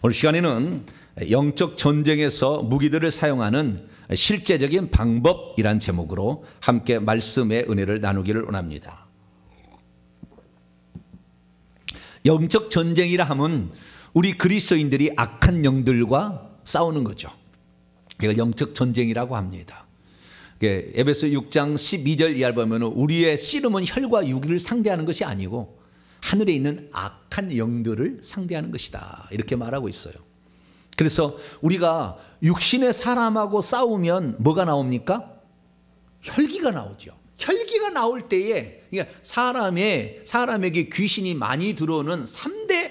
오늘 시간에는 영적 전쟁에서 무기들을 사용하는 실제적인 방법이란 제목으로 함께 말씀의 은혜를 나누기를 원합니다. 영적 전쟁이라 하면 우리 그리스도인들이 악한 영들과 싸우는 거죠. 이걸 영적 전쟁이라고 합니다. 에베소 6장 12절 이하를 보면 우리의 씨름은 혈과 육을 상대하는 것이 아니고 하늘에 있는 악한 영들을 상대하는 것이다, 이렇게 말하고 있어요. 그래서 우리가 육신의 사람하고 싸우면 뭐가 나옵니까? 혈기가 나오죠. 혈기가 나올 때에 그러니까 사람에게 귀신이 많이 들어오는 3대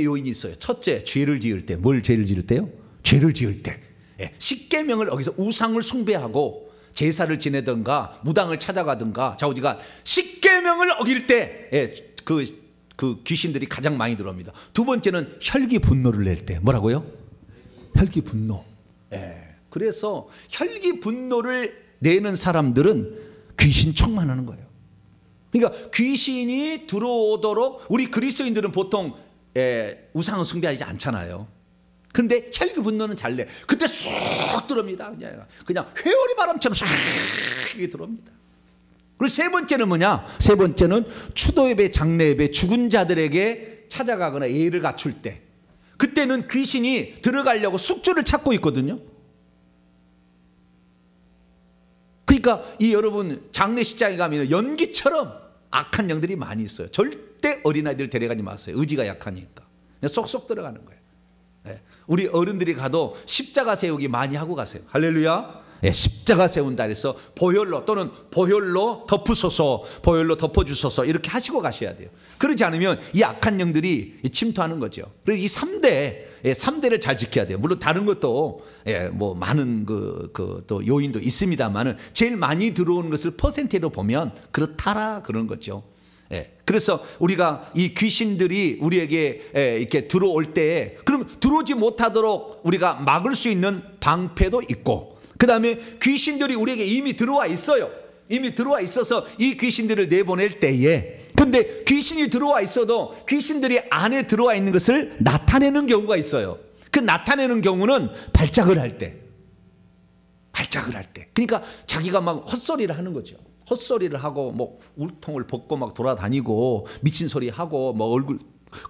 요인이 있어요. 첫째, 죄를 지을 때. 뭘 죄를 지을 때요? 죄를 지을 때. 십계명을 어기서 우상을 숭배하고 제사를 지내든가 무당을 찾아가든가 좌우지간 십계명을 어길 때 그 귀신들이 가장 많이 들어옵니다. 두 번째는 혈기 분노를 낼 때. 뭐라고요? 혈기 분노. 그래서 혈기 분노를 내는 사람들은 귀신 충만하는 거예요. 그러니까 귀신이 들어오도록 우리 그리스도인들은 보통 우상을 숭배하지 않잖아요. 그런데 혈기 분노는 잘 내. 그때 쑥 들어옵니다. 그냥 회오리 바람처럼 쑥 들어옵니다. 그리고 세 번째는 뭐냐? 세 번째는 추도예배, 장례예배, 죽은 자들에게 찾아가거나 예를 갖출 때, 그때는 귀신이 들어가려고 숙주를 찾고 있거든요. 그러니까 여러분 장례식장에 가면 연기처럼 악한 영들이 많이 있어요. 절대 어린아이들 데려가지 마세요. 의지가 약하니까. 그냥 쏙쏙 들어가는 거예요. 우리 어른들이 가도 십자가 세우기 많이 하고 가세요. 할렐루야. 십자가 세운다 해서 보혈로 또는 보혈로 덮으소서, 보혈로 덮어주소서 이렇게 하시고 가셔야 돼요. 그러지 않으면 이 악한 영들이 침투하는 거죠. 그래서 이 3대를 잘 지켜야 돼요. 물론 다른 것도 뭐 많은 또 요인도 있습니다만은 제일 많이 들어오는 것을 퍼센테이로 보면 그렇다라 그런 거죠. 그래서 우리가 이 귀신들이 우리에게 이렇게 들어올 때 그럼 들어오지 못하도록 우리가 막을 수 있는 방패도 있고, 그 다음에 귀신들이 우리에게 이미 들어와 있어요. 이미 들어와 있어서 이 귀신들을 내보낼 때에, 근데 귀신이 들어와 있어도 귀신들이 안에 들어와 있는 것을 나타내는 경우가 있어요. 그 나타내는 경우는 발작을 할 때. 그러니까 자기가 막 헛소리를 하는 거죠. 헛소리를 하고 뭐 울통을 벗고 막 돌아다니고 미친 소리 하고 뭐 얼굴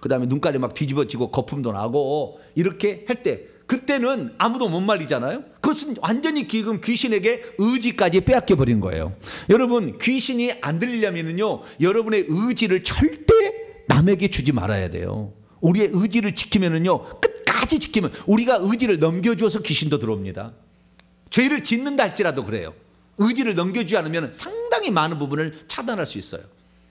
그다음에 눈깔이 막 뒤집어지고 거품도 나고 이렇게 할 때, 그때는 아무도 못 말리잖아요. 그것은 완전히 지금 귀신에게 의지까지 빼앗겨 버린 거예요. 여러분, 귀신이 안 들리려면요, 여러분의 의지를 절대 남에게 주지 말아야 돼요. 우리의 의지를 지키면은요, 끝까지 지키면, 우리가 의지를 넘겨주어서 귀신도 들어옵니다. 죄를 짓는다 할지라도 그래요. 의지를 넘겨주지 않으면 상당히 많은 부분을 차단할 수 있어요.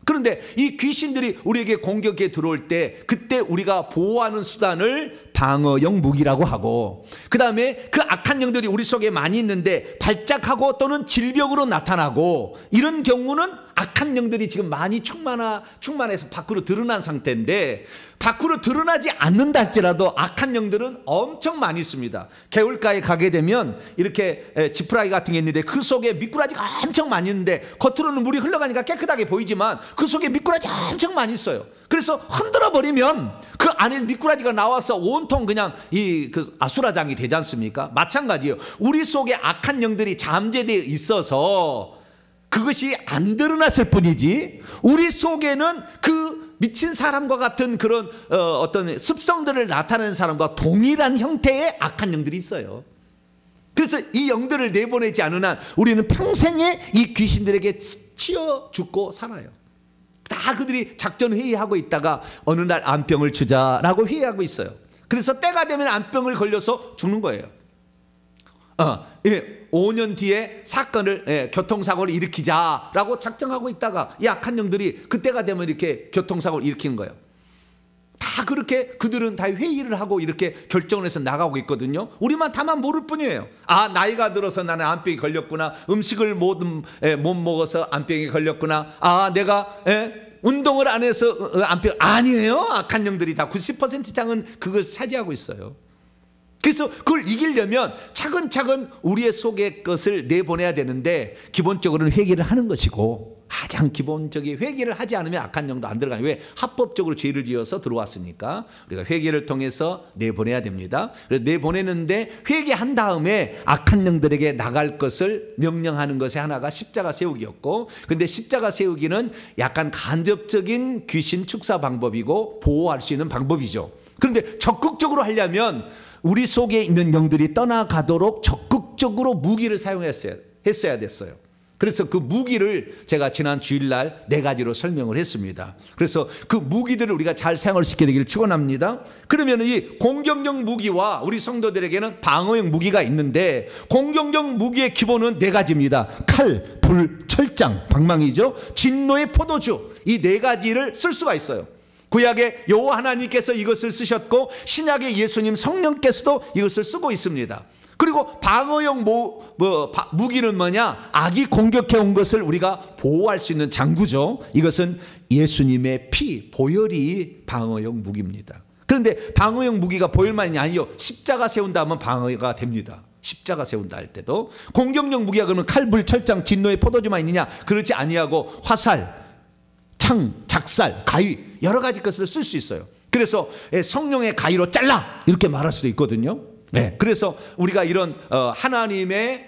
그런데 이 귀신들이 우리에게 공격해 들어올 때, 그때 우리가 보호하는 수단을 방어용 무기라고 하고, 그 다음에 그 악한 영들이 우리 속에 많이 있는데 발작하고 또는 질병으로 나타나고, 이런 경우는 악한 영들이 지금 많이 충만해서 밖으로 드러난 상태인데, 밖으로 드러나지 않는다 할지라도 악한 영들은 엄청 많이 있습니다. 개울가에 가게 되면 이렇게 지푸라기 같은 게 있는데 그 속에 미꾸라지가 엄청 많이 있는데, 겉으로는 물이 흘러가니까 깨끗하게 보이지만 그 속에 미꾸라지 엄청 많이 있어요. 그래서 흔들어 버리면 그 안에 미꾸라지가 나와서 온통 그냥 그 아수라장이 되지 않습니까? 마찬가지예요. 우리 속에 악한 영들이 잠재되어 있어서 그것이 안 드러났을 뿐이지, 우리 속에는 그 미친 사람과 같은 그런 어떤 습성들을 나타내는 사람과 동일한 형태의 악한 영들이 있어요. 그래서 이 영들을 내보내지 않은 한 우리는 평생에 이 귀신들에게 치여 죽고 살아요. 다 그들이 작전 회의하고 있다가 어느 날 암병을 주자라고 회의하고 있어요. 그래서 때가 되면 암병을 걸려서 죽는 거예요. 5년 뒤에 사건을, 교통사고를 일으키자라고 작정하고 있다가 이 악한 영들이 그때가 되면 이렇게 교통사고를 일으키는 거예요. 다 그렇게 그들은 다 회의를 하고 이렇게 결정을 해서 나가고 있거든요. 우리만 다만 모를 뿐이에요. 아, 나이가 들어서 나는 암병이 걸렸구나. 음식을 못 먹어서 암병이 걸렸구나. 아, 내가 운동을 안 해서 암병. 아니에요. 악한 영들이 다 90% 이상은 그걸 차지하고 있어요. 그래서 그걸 이기려면 차근차근 우리의 속의 것을 내보내야 되는데 기본적으로는 회개를 하는 것이고 가장 기본적인 회개를 하지 않으면 악한 영도 안 들어가요. 왜? 합법적으로 죄를 지어서 들어왔으니까 우리가 회개를 통해서 내보내야 됩니다. 그래서 내보내는데 회개한 다음에 악한 영들에게 나갈 것을 명령하는 것이 하나가 십자가 세우기였고, 근데 십자가 세우기는 약간 간접적인 귀신 축사 방법이고 보호할 수 있는 방법이죠. 그런데 적극적으로 하려면 우리 속에 있는 영들이 떠나가도록 적극적으로 무기를 사용했어야 됐어요. 그래서 그 무기를 제가 지난 주일날 4가지로 설명을 했습니다. 그래서 그 무기들을 우리가 잘 사용할 수 있게 되기를 축원합니다. 그러면 이 공격적 무기와 우리 성도들에게는 방어용 무기가 있는데, 공격적 무기의 기본은 4가지입니다. 칼, 불, 철장, 방망이죠. 진노의 포도주, 이 4가지를 쓸 수가 있어요. 구약의 여호와 하나님께서 이것을 쓰셨고 신약의 예수님 성령께서도 이것을 쓰고 있습니다. 그리고 방어용 무기는 뭐냐? 악이 공격해 온 것을 우리가 보호할 수 있는 장구죠. 이것은 예수님의 피, 보혈이 방어용 무기입니다. 그런데 방어용 무기가 보혈만이 아니요, 십자가 세운다 하면 방어가 됩니다. 십자가 세운다 할 때도. 공격용 무기가 그러면 칼, 불, 철장, 진노의 포도주만 있느냐? 그렇지 아니하고 화살, 창, 작살, 가위, 여러 가지 것을 쓸 수 있어요. 그래서 성령의 가위로 잘라 이렇게 말할 수도 있거든요. 네, 그래서 우리가 이런 하나님의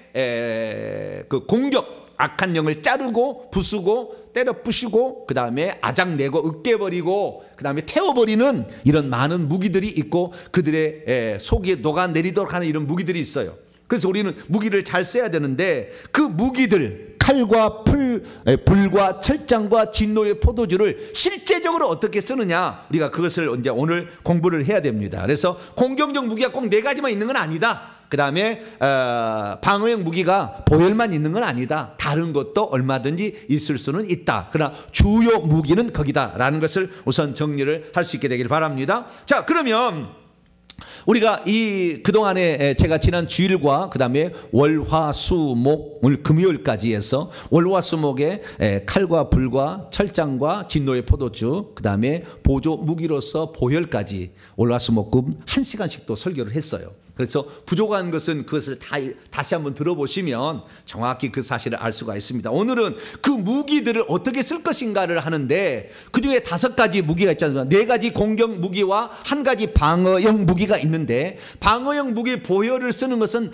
그 공격, 악한 영을 자르고 부수고 때려 부시고 그 다음에 아작내고 으깨버리고 그 다음에 태워버리는 이런 많은 무기들이 있고 그들의 속에 녹아내리도록 하는 이런 무기들이 있어요. 그래서 우리는 무기를 잘 써야 되는데 그 무기들, 칼과 불과 철장과 진노의 포도주를 실제적으로 어떻게 쓰느냐, 우리가 그것을 이제 오늘 공부를 해야 됩니다. 그래서 공격적 무기가 꼭 4가지만 있는 건 아니다. 그 다음에 방어용 무기가 보혈만 있는 건 아니다. 다른 것도 얼마든지 있을 수는 있다. 그러나 주요 무기는 거기다라는 것을 우선 정리를 할 수 있게 되길 바랍니다. 자, 그러면 우리가 이 그동안에 제가 지난 주일과 그 다음에 월화수목 오늘 금요일까지 해서 월화수목에 칼과 불과 철장과 진노의 포도주 그 다음에 보조 무기로서 보혈까지 월화수목금 1시간씩 또 설교를 했어요. 그래서 부족한 것은 그것을 다시 한번 들어보시면 정확히 그 사실을 알 수가 있습니다. 오늘은 그 무기들을 어떻게 쓸 것인가를 하는데 그중에 5가지 무기가 있잖아요. 4가지 공격 무기와 1가지 방어형 무기가 있는데, 방어형 무기 보혈을 쓰는 것은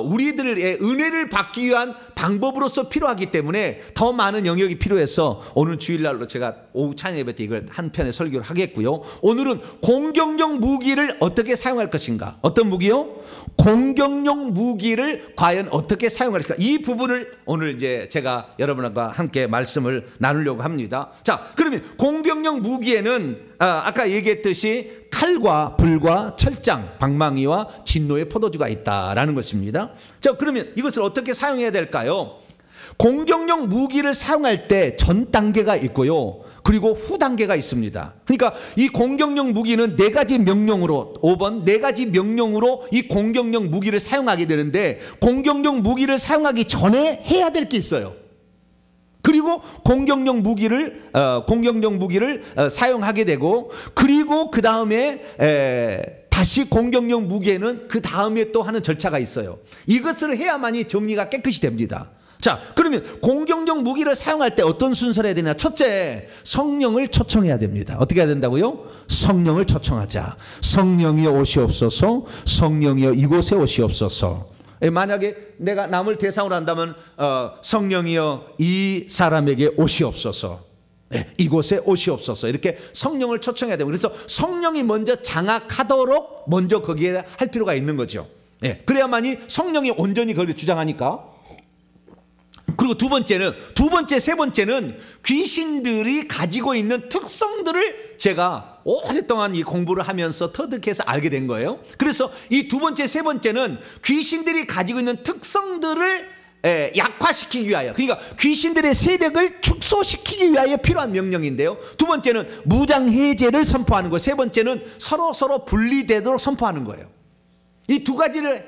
우리들의 은혜를 받기 위한 방법으로서 필요하기 때문에 더 많은 영역이 필요해서 오늘 주일날로 제가 오후 찬양 예배 때 이걸 한 편의 설교를 하겠고요. 오늘은 공격용 무기를 어떻게 사용할 것인가. 어떤 무기요? 공격용 무기를 과연 어떻게 사용할 것인가. 이 부분을 오늘 이제 제가 여러분과 함께 말씀을 나누려고 합니다. 자, 그러면 공격용 무기에는 아까 얘기했듯이 칼과 불과 철장, 방망이와 진노의 포도주가 있다라는 것입니다. 자, 그러면 이것을 어떻게 사용해야 될까요? 공격용 무기를 사용할 때 전 단계가 있고요, 그리고 후 단계가 있습니다. 그러니까 이 공격용 무기는 4가지 명령으로 5번 4가지 명령으로 이 공격용 무기를 사용하게 되는데, 공격용 무기를 사용하기 전에 해야 될 게 있어요. 그리고 공격용 무기를 사용하게 되고, 그리고 그 다음에 다시 공격용 무기에는 그 다음에 또 하는 절차가 있어요. 이것을 해야만이 정리가 깨끗이 됩니다. 자, 그러면 공격적 무기를 사용할 때 어떤 순서를 해야 되냐? 첫째, 성령을 초청해야 됩니다. 어떻게 해야 된다고요? 성령을 초청하자. 성령이여 오시옵소서, 성령이여 이곳에 오시옵소서. 만약에 내가 남을 대상으로 한다면 성령이여 이 사람에게 오시옵소서, 이곳에 오시옵소서, 이렇게 성령을 초청해야 되고, 그래서 성령이 먼저 장악하도록 먼저 거기에 할 필요가 있는 거죠. 그래야만이 성령이 온전히 그걸 주장하니까. 그리고 두 번째, 세 번째는 귀신들이 가지고 있는 특성들을 제가 오랫동안 이 공부를 하면서 터득해서 알게 된 거예요. 그래서 이 두 번째, 세 번째는 귀신들이 가지고 있는 특성들을 약화시키기 위하여, 그러니까 귀신들의 세력을 축소시키기 위하여 필요한 명령인데요. 두 번째는 무장해제를 선포하는 거예요. 세 번째는 서로 분리되도록 선포하는 거예요. 이 2가지를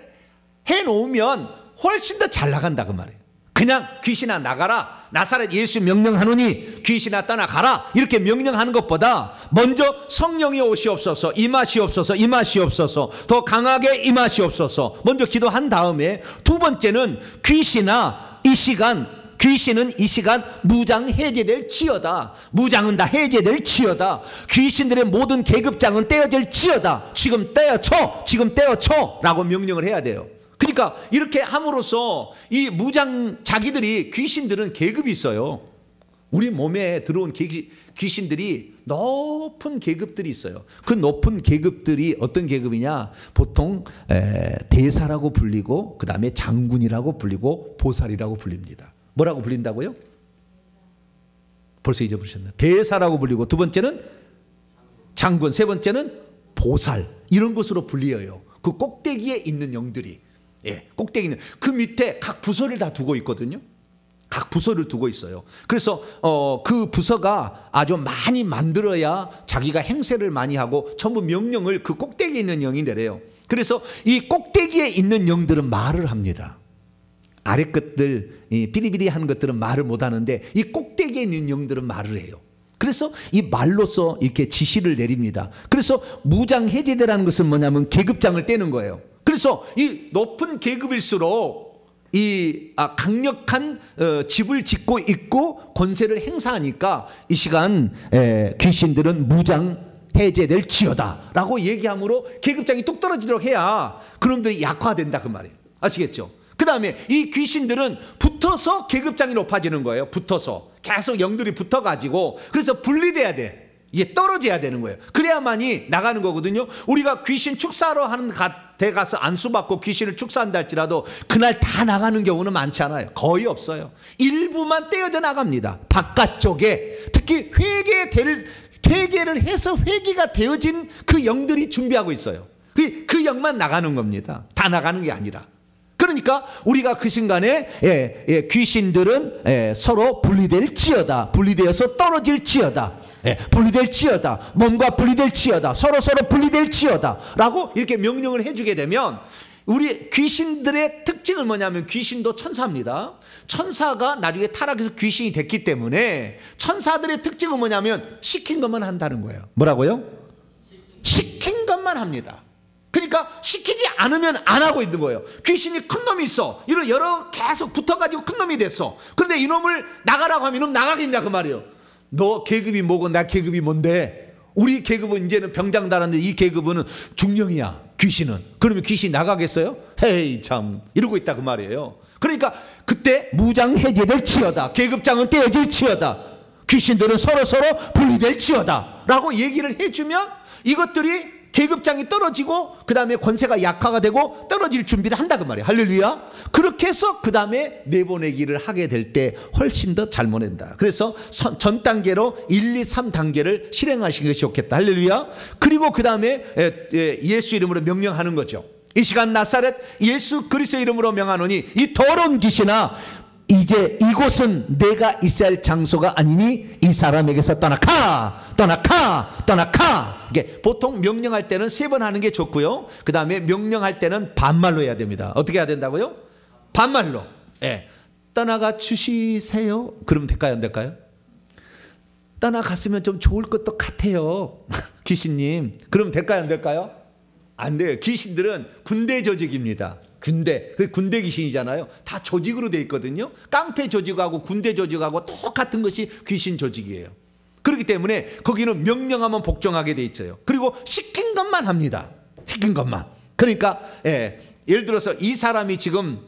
해놓으면 훨씬 더 잘 나간다 그 말이에요. 그냥 귀신아 나가라 나사렛 예수 명령하노니 귀신아 떠나가라 이렇게 명령하는 것보다 먼저 성령이 오시옵소서, 임하시옵소서, 임하시옵소서, 더 강하게 임하시옵소서 먼저 기도한 다음에 두 번째는 귀신은 이 시간 무장 해제될 지어다. 무장은 다 해제될 지어다. 귀신들의 모든 계급장은 떼어질 지어다. 지금 떼어쳐, 지금 떼어쳐 라고 명령을 해야 돼요. 그러니까 이렇게 함으로써 이 무장, 자기들이, 귀신들은 계급이 있어요. 우리 몸에 들어온 귀신들이 높은 계급들이 있어요. 그 높은 계급들이 어떤 계급이냐, 보통 대사라고 불리고 그 다음에 장군이라고 불리고 보살이라고 불립니다. 뭐라고 불린다고요? 벌써 잊어버리셨나요? 대사라고 불리고, 두 번째는 장군, 세 번째는 보살, 이런 것으로 불려요. 그 꼭대기에 있는 영들이, 꼭대기 있는 그 밑에 각 부서를 다 두고 있거든요. 각 부서를 두고 있어요. 그래서 그 부서가 아주 많이 만들어야 자기가 행세를 많이 하고 전부 명령을 그 꼭대기에 있는 영이 내려요. 그래서 이 꼭대기에 있는 영들은 말을 합니다. 아래 것들, 비리비리한 것들은 말을 못하는데 이 꼭대기에 있는 영들은 말을 해요. 그래서 이 말로서 이렇게 지시를 내립니다. 그래서 무장 해제되라는 것은 뭐냐면 계급장을 떼는 거예요. 그래서 이 높은 계급일수록 이 강력한 집을 짓고 있고 권세를 행사하니까 이 시간 귀신들은 무장 해제될 지어다 라고 얘기함으로 계급장이 뚝 떨어지도록 해야 그놈들이 약화된다 그 말이에요. 아시겠죠? 그 다음에 이 귀신들은 붙어서 계급장이 높아지는 거예요. 붙어서 계속 영들이 붙어가지고, 그래서 분리돼야 돼. 이게 떨어져야 되는 거예요. 그래야만이 나가는 거거든요. 우리가 귀신 축사하러 하는 데 가서 안수받고 귀신을 축사한다 할지라도 그날 다 나가는 경우는 많지 않아요. 거의 없어요. 일부만 떼어져 나갑니다. 바깥쪽에 특히 회개를 해서 회개가 되어진 그 영들이 준비하고 있어요. 그 영만 나가는 겁니다. 다 나가는 게 아니라. 그러니까 우리가 그 순간에 귀신들은 서로 분리될지어다, 분리되어서 떨어질지어다, 분리될지어다, 몸과 분리될지어다, 서로 분리될지어다 라고 이렇게 명령을 해주게 되면, 우리 귀신들의 특징은 뭐냐면 귀신도 천사입니다. 천사가 나중에 타락해서 귀신이 됐기 때문에 천사들의 특징은 뭐냐면 시킨 것만 한다는 거예요. 뭐라고요? 시킨 것만 합니다. 그러니까 시키지 않으면 안 하고 있는 거예요. 귀신이 큰 놈이 있어. 이런 여러 계속 붙어가지고 큰 놈이 됐어. 그런데 이놈을 나가라고 하면 이놈 나가겠냐 그 말이에요. 너 계급이 뭐고 나 계급이 뭔데? 우리 계급은 이제는 병장 달았는데 이 계급은 중령이야. 귀신은. 그러면 귀신이 나가겠어요? 헤이 참 이러고 있다 그 말이에요. 그러니까 그때 무장 해제될 지어다. 계급장은 떼어질 지어다. 귀신들은 서로 분리될 지어다 라고 얘기를 해주면 이것들이 계급장이 떨어지고 그 다음에 권세가 약화가 되고 떨어질 준비를 한다 그 말이에요. 할렐루야. 그렇게 해서 그 다음에 내보내기를 하게 될 때 훨씬 더 잘 보낸다. 그래서 전 단계로 1, 2, 3단계를 실행하시는 것이 좋겠다. 할렐루야. 그리고 그 다음에 예수 이름으로 명령하는 거죠. 이 시간 나사렛 예수 그리스도 이름으로 명하노니 이 더러운 귀신아, 이제 이곳은 내가 있어야 할 장소가 아니니 이 사람에게서 떠나가. 이게 보통 명령할 때는 3번 하는 게 좋고요. 그 다음에 명령할 때는 반말로 해야 됩니다. 어떻게 해야 된다고요? 반말로. 떠나가 주시세요. 그러면 될까요? 안 될까요? 떠나갔으면 좀 좋을 것도 같아요. 귀신님. 그러면 될까요? 안 될까요? 안 돼요. 귀신들은 군대 조직입니다. 군대 귀신이잖아요. 다 조직으로 돼 있거든요. 깡패 조직하고 군대 조직하고 똑같은 것이 귀신 조직이에요. 그렇기 때문에 거기는 명령하면 복종하게 돼 있어요. 그리고 시킨 것만 합니다. 시킨 것만. 그러니까 예를 들어서 이 사람이 지금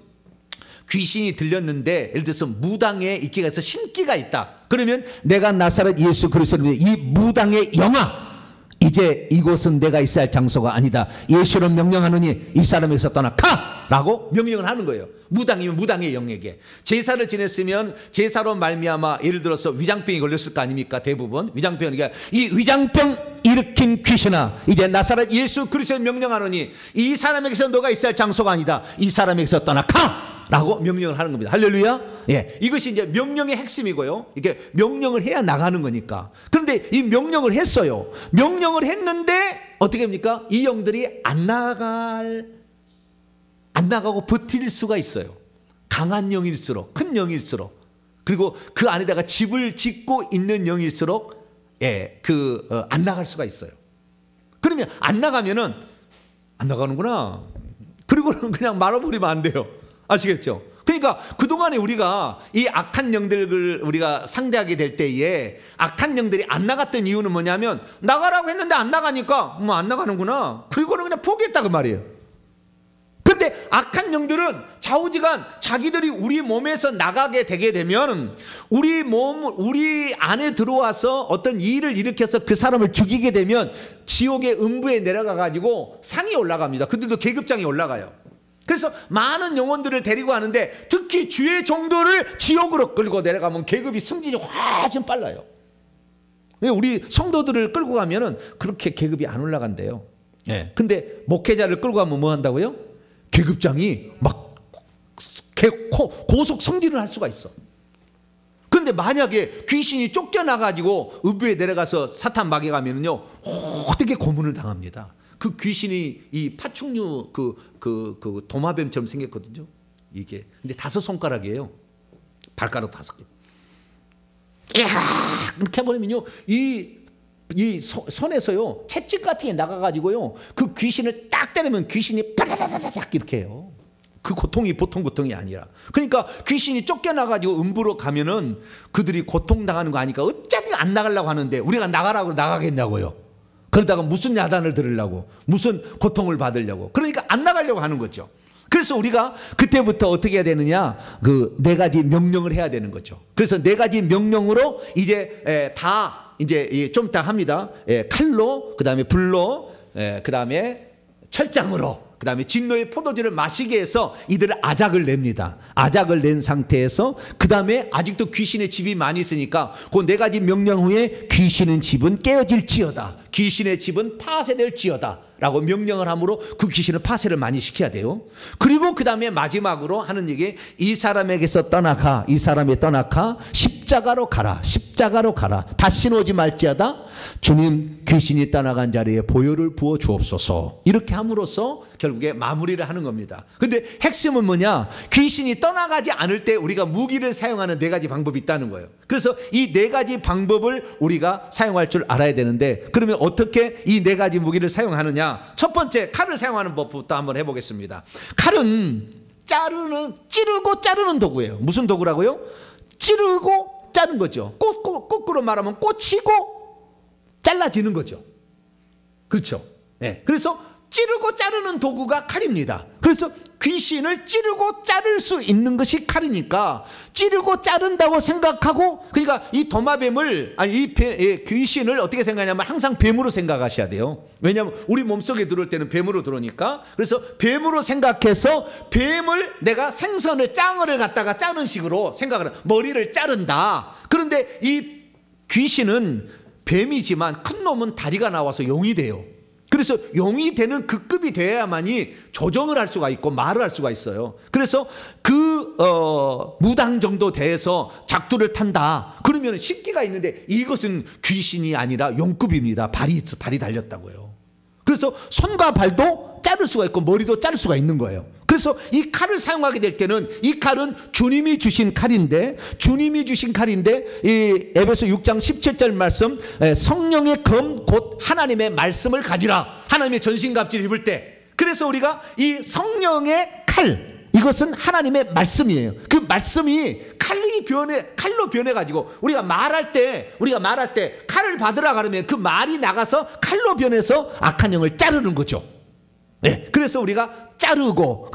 귀신이 들렸는데, 예를 들어서 무당에 있기가 해서 신기가 있다. 그러면 내가 나사렛 예수 그리스도의 이 무당의 영아, 이제 이곳은 내가 있어야 할 장소가 아니다. 예수로 명령하노니 이 사람에게서 떠나가 라고 명령을 하는 거예요. 무당이면 무당의 영에게. 제사를 지냈으면 제사로 말미암아 예를 들어서 위장병이 걸렸을 거 아닙니까? 대부분 위장병이니까 이 위장병 일으킨 귀신아, 이제 나사렛 예수 그리스도를 명령하노니 이 사람에게서 너가 있어야 할 장소가 아니다. 이 사람에게서 떠나가 라고 명령을 하는 겁니다. 할렐루야. 이것이 이제 명령의 핵심이고요. 이게 명령을 해야 나가는 거니까. 그런데 이 명령을 했어요. 명령을 했는데 어떻게 합니까? 이 영들이 안 나가고 버틸 수가 있어요. 강한 영일수록, 큰 영일수록. 그리고 그 안에다가 집을 짓고 있는 영일수록 안 나갈 수가 있어요. 그러면 안 나가면은 안 나가는구나. 그리고는 그냥 말아버리면 안 돼요. 아시겠죠? 그러니까 그동안에 우리가 이 악한 영들을 우리가 상대하게 될 때에 악한 영들이 안 나갔던 이유는 뭐냐면 나가라고 했는데 안 나가니까 뭐 안 나가는구나. 그리고는 그냥 포기했다 그 말이에요. 그런데 악한 영들은 좌우지간 자기들이 우리 몸에서 나가게 되게 되면 우리 안에 들어와서 어떤 일을 일으켜서 그 사람을 죽이게 되면 지옥의 음부에 내려가 가지고 상이 올라갑니다. 그들도 계급장이 올라가요. 그래서 많은 영혼들을 데리고 가는데 특히 주의 종들을 지옥으로 끌고 내려가면 계급이 승진이 훨씬 빨라요. 우리 성도들을 끌고 가면은 그렇게 계급이 안 올라간대요. 근데 목회자를 끌고 가면 뭐 한다고요? 계급장이 막 고속 승진을 할 수가 있어. 그런데 만약에 귀신이 쫓겨나가지고 음부에 내려가서 사탄 막에 가면은요, 어떻게 고문을 당합니다. 그 귀신이 이 파충류 그 도마뱀처럼 생겼거든요. 이게 근데 5손가락이에요. 발가락 5개. 이야, 이렇게 해버리면요, 이 손에서요 채찍 같은 게 나가가지고요 그 귀신을 딱 때리면 귀신이 바다다다닥 이렇게 해요. 그 고통이 보통 고통이 아니라. 그러니까 귀신이 쫓겨나가지고 음부로 가면은 그들이 고통당하는 거 아니까 어차피 안 나가려고 하는데 우리가 나가라고 나가겠냐고요. 그러다가 무슨 야단을 들으려고, 무슨 고통을 받으려고. 그러니까 안 나가려고 하는 거죠. 그래서 우리가 그때부터 어떻게 해야 되느냐, 그 4가지 명령을 해야 되는 거죠. 그래서 4가지 명령으로 이제 이제 좀 이따 합니다. 칼로, 그 다음에 불로, 그 다음에 철장으로, 그 다음에 진노의 포도주를 마시게 해서 이들을 아작을 냅니다. 아작을 낸 상태에서 그 다음에 아직도 귀신의 집이 많이 있으니까 그 4가지 명령 후에 귀신의 집은 깨어질지어다, 귀신의 집은 파쇄될지어다 라고 명령을 함으로 그 귀신을 파쇄를 많이 시켜야 돼요. 그리고 그 다음에 마지막으로 하는 얘기, 이 사람에게서 떠나가, 이 사람이 떠나가 십자가로 가라, 십자가로 가라, 다시는 오지 말지어다. 주님, 귀신이 떠나간 자리에 보혈을 부어 주옵소서. 이렇게 함으로써 결국에 마무리를 하는 겁니다. 근데 핵심은 뭐냐, 귀신이 떠나가지 않을 때 우리가 무기를 사용하는 4가지 방법이 있다는 거예요. 그래서 이 4가지 방법을 우리가 사용할 줄 알아야 되는데, 그러면 어떻게 이 4가지 무기를 사용하느냐. 첫 번째, 칼을 사용하는 법부터 한번 해보겠습니다. 칼은 찌르고 자르는 도구예요. 무슨 도구라고요? 찌르고 자른 거죠. 거꾸로 말하면 꽂히고 잘라지는 거죠. 그렇죠. 그래서 찌르고 자르는 도구가 칼입니다. 그래서 귀신을 찌르고 자를 수 있는 것이 칼이니까 찌르고 자른다고 생각하고, 그러니까 이 도마뱀을, 이 귀신을 어떻게 생각하냐면 항상 뱀으로 생각하셔야 돼요. 왜냐하면 우리 몸속에 들어올 때는 뱀으로 들어오니까. 그래서 뱀으로 생각해서 뱀을 내가 생선을 짱어를 갖다가 자른 식으로 생각을 해요. 머리를 자른다. 그런데 이 귀신은 뱀이지만 큰 놈은 다리가 나와서 용이 돼요. 그래서 용이 되는 그 급이 돼야만이 조정을 할 수가 있고 말을 할 수가 있어요. 그래서 그 무당 정도 돼서 작두를 탄다. 그러면 식기가 있는데 이것은 귀신이 아니라 용급입니다. 발이 달렸다고요. 그래서 손과 발도 자를 수가 있고 머리도 자를 수가 있는 거예요. 그래서 이 칼을 사용하게 될 때는 이 칼은 주님이 주신 칼인데, 이 에베소 6장 17절 말씀, 성령의 검 곧 하나님의 말씀을 가지라. 하나님의 전신갑주를 입을 때, 그래서 우리가 이 성령의 칼, 이것은 하나님의 말씀이에요. 그 말씀이 칼로 변해가지고 우리가 말할 때 칼을 받으라 그러면 그 말이 나가서 칼로 변해서 악한 영을 자르는 거죠. 그래서 우리가 자르고,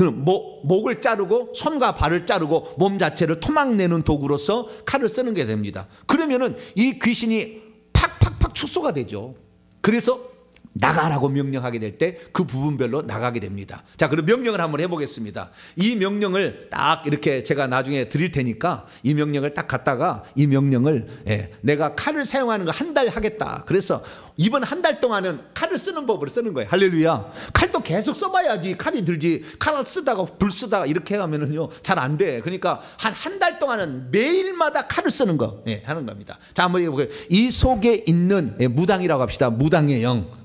목을 자르고 손과 발을 자르고 몸 자체를 토막내는 도구로서 칼을 쓰는 게 됩니다. 그러면은 이 귀신이 팍팍팍 축소가 되죠. 그래서 나가라고 명령하게 될 때 그 부분별로 나가게 됩니다. 자, 그럼 명령을 한번 해보겠습니다. 이 명령을 딱 이렇게 제가 나중에 드릴 테니까 이 명령을 딱 갖다가 이 명령을, 내가 칼을 사용하는 거 한 달 하겠다. 그래서 이번 한 달 동안은 칼을 쓰는 법으로 쓰는 거예요. 할렐루야. 칼도 계속 써봐야지 칼이 들지. 칼을 쓰다가 불 쓰다가 이렇게 하면은요 잘 안 돼. 그러니까 한 달 동안은 매일마다 칼을 쓰는 거 하는 겁니다. 자, 한번 해볼게요. 이 속에 있는 무당이라고 합시다. 무당의 영.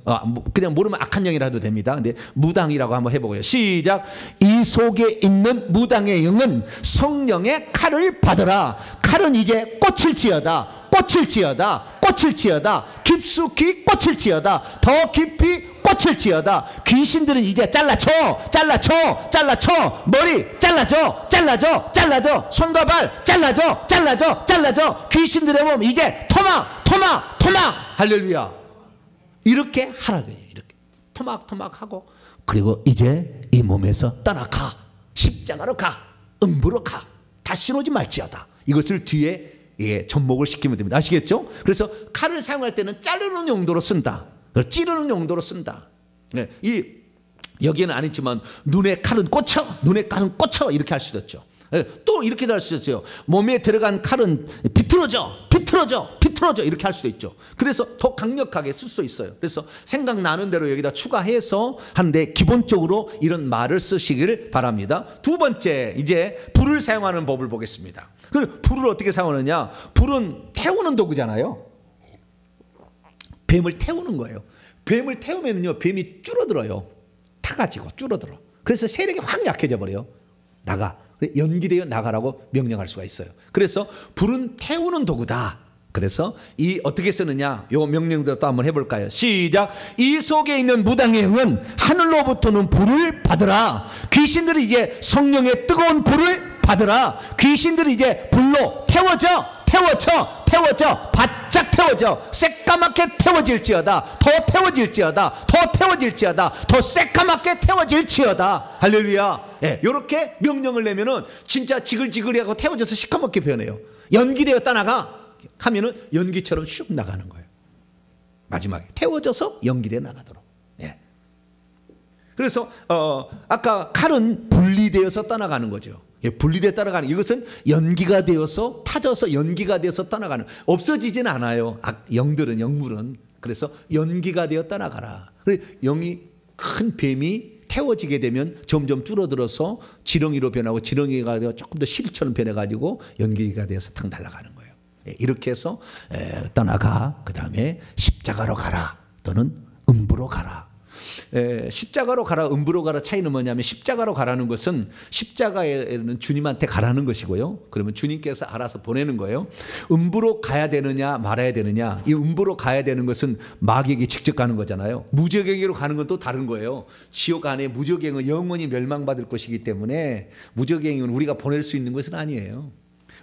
그냥 모르면 악한 영이라 해도 됩니다. 근데 무당이라고 한번 해보고요. 시작. 이 속에 있는 무당의 영은 성령의 칼을 받으라. 칼은 이제 꽃일지어다. 꽃일지어다. 꽃일지어다. 깊숙이 꽃일지어다. 더 깊이 꽃일지어다. 귀신들은 이제 잘라쳐. 잘라쳐. 잘라쳐. 머리 잘라줘. 잘라줘. 잘라줘. 손과 발 잘라줘. 잘라줘. 잘라줘. 귀신들의 몸 이제 토막. 토막. 토막. 할렐루야. 이렇게 하라고 해요. 이렇게 토막토막 하고, 그리고 이제 이 몸에서 떠나가. 십자가로 가. 음부로 가. 다시 오지 말지어다. 이것을 뒤에 접목을 시키면 됩니다. 아시겠죠? 그래서 칼을 사용할 때는 자르는 용도로 쓴다. 찌르는 용도로 쓴다. 여기에는 안 있지만 눈에 칼은 꽂혀. 눈에 칼은 꽂혀. 이렇게 할 수도 있죠. 또 이렇게도 할 수 있어요. 몸에 들어간 칼은 비틀어져. 비틀어져. 비틀어져. 이렇게 할 수도 있죠. 그래서 더 강력하게 쓸 수 있어요. 그래서 생각나는 대로 여기다 추가해서 하는데, 기본적으로 이런 말을 쓰시길 바랍니다. 두 번째, 이제 불을 사용하는 법을 보겠습니다. 그 불을 어떻게 사용하느냐? 불은 태우는 도구잖아요. 뱀을 태우는 거예요. 뱀을 태우면요, 뱀이 줄어들어요. 타가지고 줄어들어. 그래서 세력이 확 약해져 버려요. 나가. 연기되어 나가라고 명령할 수가 있어요. 그래서 불은 태우는 도구다. 그래서 이 어떻게 쓰느냐, 요 명령대로 또 한번 해볼까요? 시작. 이 속에 있는 무당의 영은 하늘로부터는 불을 받으라. 귀신들이 이제 성령의 뜨거운 불을 받으라. 귀신들이 이제 불로 태워져. 태워져. 태워져. 바짝 태워져. 새까맣게 태워질지어다. 더 태워질지어다. 더 태워질지어다. 더 새까맣게 태워질지어다. 할렐루야. 이렇게 명령을 내면은 진짜 지글지글하고 태워져서 시커멓게 변해요. 연기되어 떠나가 하면은 연기처럼 슉 나가는 거예요. 마지막에 태워져서 연기되어 나가도록. 그래서 아까 칼은 분리되어서 떠나가는 거죠. 분리되어 떠나가는, 이것은 연기가 되어서 타져서 연기가 되어서 떠나가는, 없어지지는 않아요. 영들은, 영물은. 그래서 연기가 되어 떠나가라. 영이, 큰 뱀이 태워지게 되면 점점 줄어들어서 지렁이로 변하고, 지렁이가 되어 조금 더 실처럼 변해가지고 연기가 되어서 탁 날아가는 거예요. 이렇게 해서 떠나가. 그 다음에 십자가로 가라. 또는 음부로 가라. 십자가로 가라, 음부로 가라 차이는 뭐냐면, 십자가로 가라는 것은 십자가에는 주님한테 가라는 것이고요. 그러면 주님께서 알아서 보내는 거예요. 음부로 가야 되느냐 말아야 되느냐, 이 음부로 가야 되는 것은 마귀에게 직접 가는 거잖아요. 무적에게로 가는 건 또 다른 거예요. 지옥 안에 무적행은 영원히 멸망받을 것이기 때문에 무적행은 우리가 보낼 수 있는 것은 아니에요.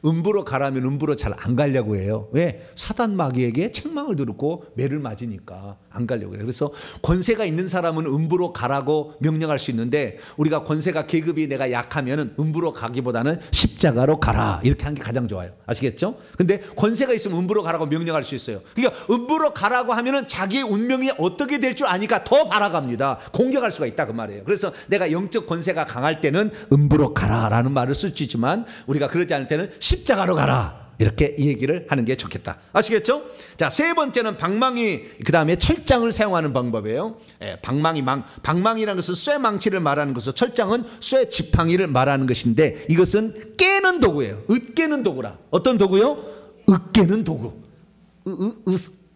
음부로 가라면 음부로 잘 안 가려고 해요. 왜? 사단 마귀에게 책망을 들었고 매를 맞으니까 안 가려고 해요. 그래서 권세가 있는 사람은 음부로 가라고 명령할 수 있는데, 우리가 권세가 계급이 내가 약하면 음부로 가기보다는 십자가로 가라, 이렇게 하는 게 가장 좋아요. 아시겠죠? 근데 권세가 있으면 음부로 가라고 명령할 수 있어요. 그러니까 음부로 가라고 하면은 자기의 운명이 어떻게 될 줄 아니까 더 바라갑니다. 공격할 수가 있다, 그 말이에요. 그래서 내가 영적 권세가 강할 때는 음부로 가라라는 말을 쓸 수 있지만, 우리가 그러지 않을 때는 십자가로 가라, 이렇게 얘기를 하는 게 좋겠다. 아시겠죠? 자, 세 번째는 방망이, 그 다음에 철장을 사용하는 방법이에요. 방망이라는 것은 쇠망치를 말하는 것이고, 철장은 쇠지팡이를 말하는 것인데, 이것은 깨는 도구예요. 으깨는 도구라. 어떤 도구요? 으깨는 도구.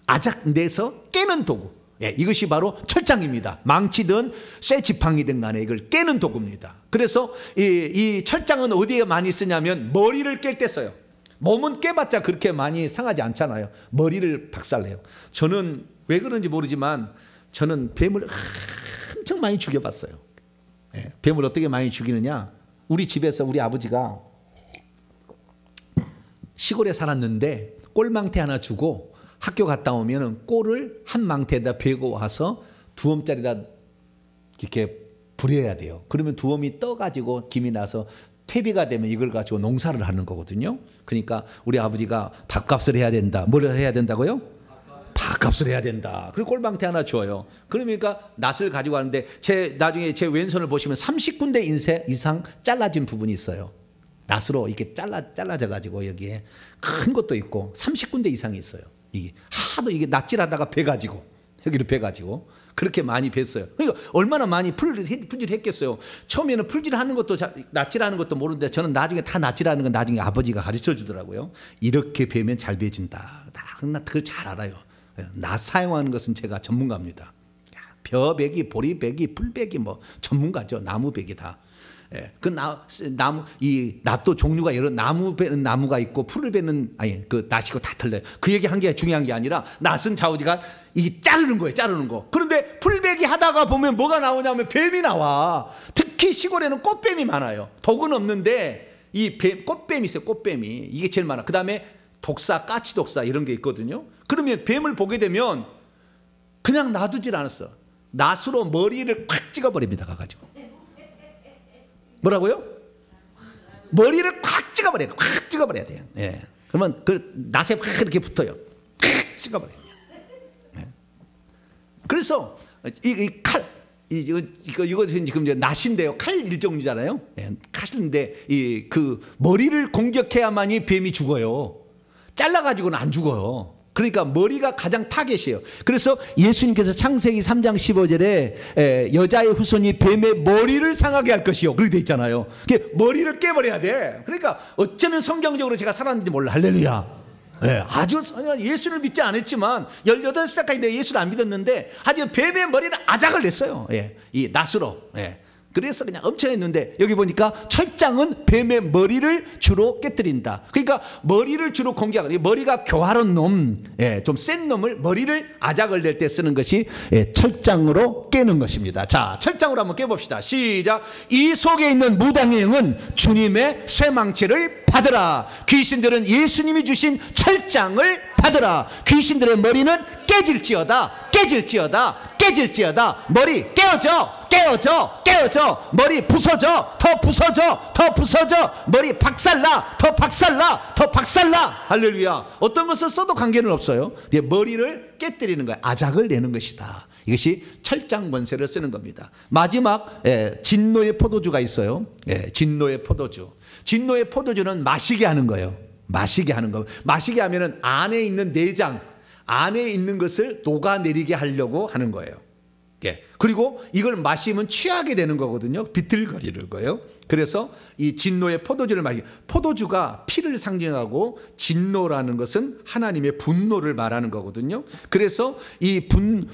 아작 내서 깨는 도구. 이것이 바로 철장입니다. 망치든 쇠지팡이든 간에 이걸 깨는 도구입니다. 그래서 이 철장은 어디에 많이 쓰냐면, 머리를 깰 때 써요. 몸은 깨봤자 그렇게 많이 상하지 않잖아요. 머리를 박살내요. 저는 왜 그런지 모르지만 저는 뱀을 엄청 많이 죽여봤어요. 뱀을 어떻게 많이 죽이느냐, 우리 집에서 우리 아버지가 시골에 살았는데 꼴망태 하나 주고 학교 갔다 오면 꼴을 한 망태에다 베고 와서 두엄짜리다 이렇게 부려야 돼요. 그러면 두엄이 떠가지고 김이 나서 퇴비가 되면 이걸 가지고 농사를 하는 거거든요. 그러니까 우리 아버지가 밥값을 해야 된다. 뭘 해야 된다고요? 밥값을 해야 된다. 그리고 꼴망태 하나 줘요. 그러니까 낫을 가지고 가는데, 나중에 제 왼손을 보시면 30군데 이상 잘라진 부분이 있어요. 낫으로 이렇게 잘라져 가지고 여기에 큰 것도 있고 30군데 이상이 있어요. 이게 하도 이게 낫질하다가 베가지고 여기를 베가지고 그렇게 많이 뱄어요. 그러니까 얼마나 많이 풀질했겠어요. 처음에는 풀질하는 것도 낫질하는 것도 모르는데, 저는 나중에 다 낫질하는 건 나중에 아버지가 가르쳐 주더라고요. 이렇게 베면 잘 베진다. 그걸 잘 알아요. 낫 사용하는 것은 제가 전문가입니다. 벼베기, 보리베기, 풀베기 뭐 전문가죠. 나무베기 다. 예, 그 나무 이 낫도 종류가 여러 나무 베는 나무가 있고 풀을 베는 그 낫이고 다 틀려요. 그 얘기 한 게 중요한 게 아니라 낫은 좌우지간 이 자르는 거예요. 자르는 거. 그런데 풀베기 하다가 보면 뭐가 나오냐면 뱀이 나와. 특히 시골에는 꽃뱀이 많아요. 독은 없는데 이 꽃뱀이 있어요. 꽃뱀이 이게 제일 많아. 그 다음에 독사, 까치 독사 이런 게 있거든요. 그러면 뱀을 보게 되면 그냥 놔두질 않았어. 낫으로 머리를 콱 찍어버립니다. 가가지고. 뭐라고요? 머리를 콱 찍어버려요. 콱 찍어버려야 돼요. 예. 그러면 그 낫에 확 이렇게 붙어요. 콱 찍어버려요. 예. 그래서 이 칼, 이것은 지금 이제 낫인데요. 칼 일종이잖아요. 예. 칼인데 그 머리를 공격해야만이 뱀이 죽어요. 잘라가지고는 안 죽어요. 그러니까 머리가 가장 타겟이에요. 그래서 예수님께서 창세기 3장 15절에 여자의 후손이 뱀의 머리를 상하게 할 것이요. 그렇게 돼 있잖아요. 머리를 깨버려야 돼. 그러니까 어쩌면 성경적으로 제가 살았는지 몰라. 할렐루야. 네, 아주 예수를 믿지 않았지만 18살까지 내가 예수를 안 믿었는데 아주 뱀의 머리는 아작을 냈어요. 예, 이 낫으로. 예. 그래서 그냥 엄청 했는데 여기 보니까 철장은 뱀의 머리를 주로 깨뜨린다. 그러니까 머리를 주로 공격하는, 머리가 교활한 놈, 좀 센 놈을 머리를 아작을 낼 때 쓰는 것이 철장으로 깨는 것입니다. 자, 철장으로 한번 깨봅시다. 시작. 이 속에 있는 무당의 영은 주님의 쇠망치를 받으라. 귀신들은 예수님이 주신 철장을 받으라. 귀신들의 머리는 깨질지어다. 깨질지어다. 깨질지어다. 머리 깨어져. 깨어져. 깨어져. 머리 부서져. 더 부서져. 더 부서져. 머리 박살나. 더 박살나. 더 박살나. 할렐루야. 어떤 것을 써도 관계는 없어요. 머리를 깨뜨리는 거야. 아작을 내는 것이다. 이것이 철장 권세를 쓰는 겁니다. 마지막 진노의 포도주가 있어요. 진노의 포도주. 진노의 포도주는 마시게 하는 거예요. 마시게 하는 거. 마시게 하면은 안에 있는 내장, 안에 있는 것을 녹아내리게 하려고 하는 거예요. 예. 그리고 이걸 마시면 취하게 되는 거거든요. 비틀거리는 거예요. 그래서 이 진노의 포도주를 마시게. 포도주가 피를 상징하고 진노라는 것은 하나님의 분노를 말하는 거거든요. 그래서 이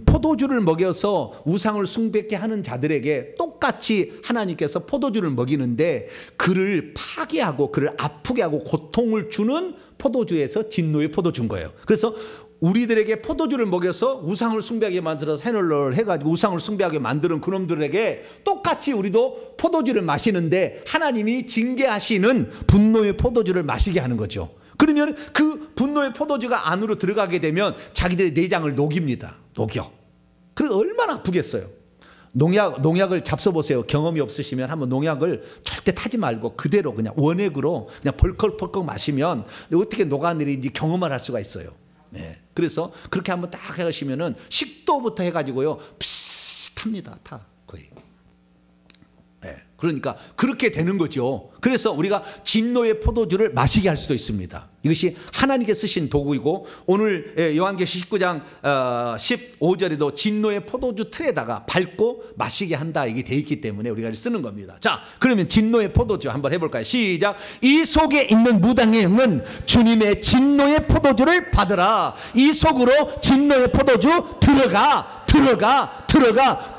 포도주를 먹여서 우상을 숭배케 하는 자들에게 똑같이 하나님께서 포도주를 먹이는데 그를 파괴하고 그를 아프게 하고 고통을 주는 포도주에서 진노의 포도주인 거예요. 그래서 우리들에게 포도주를 먹여서 우상을 숭배하게 만들어서 해널러를 해가지고 우상을 숭배하게 만드는 그놈들에게 똑같이 우리도 포도주를 마시는데 하나님이 징계하시는 분노의 포도주를 마시게 하는 거죠. 그러면 그 분노의 포도주가 안으로 들어가게 되면 자기들의 내장을 녹입니다. 녹여. 그래서 얼마나 아프겠어요. 농약을 잡숴보세요. 경험이 없으시면 한번 농약을 절대 타지 말고 그대로 그냥 원액으로 그냥 벌컥벌컥 마시면 어떻게 녹아내리는지 경험을 할 수가 있어요. 네. 그래서 그렇게 한번 딱 해가시면은 식도부터 해가지고요 비슷합니다. 다 거의. 네. 그러니까 그렇게 되는 거죠. 그래서 우리가 진노의 포도주를 마시게 할 수도 있습니다. 이것이 하나님께 쓰신 도구이고 오늘 요한계시 19장 15절에도 진노의 포도주 틀에다가 밟고 마시게 한다 이게 돼 있기 때문에 우리가 쓰는 겁니다. 자, 그러면 진노의 포도주 한번 해볼까요? 시작. 이 속에 있는 무당의 영은 주님의 진노의 포도주를 받으라. 이 속으로 진노의 포도주 들어가.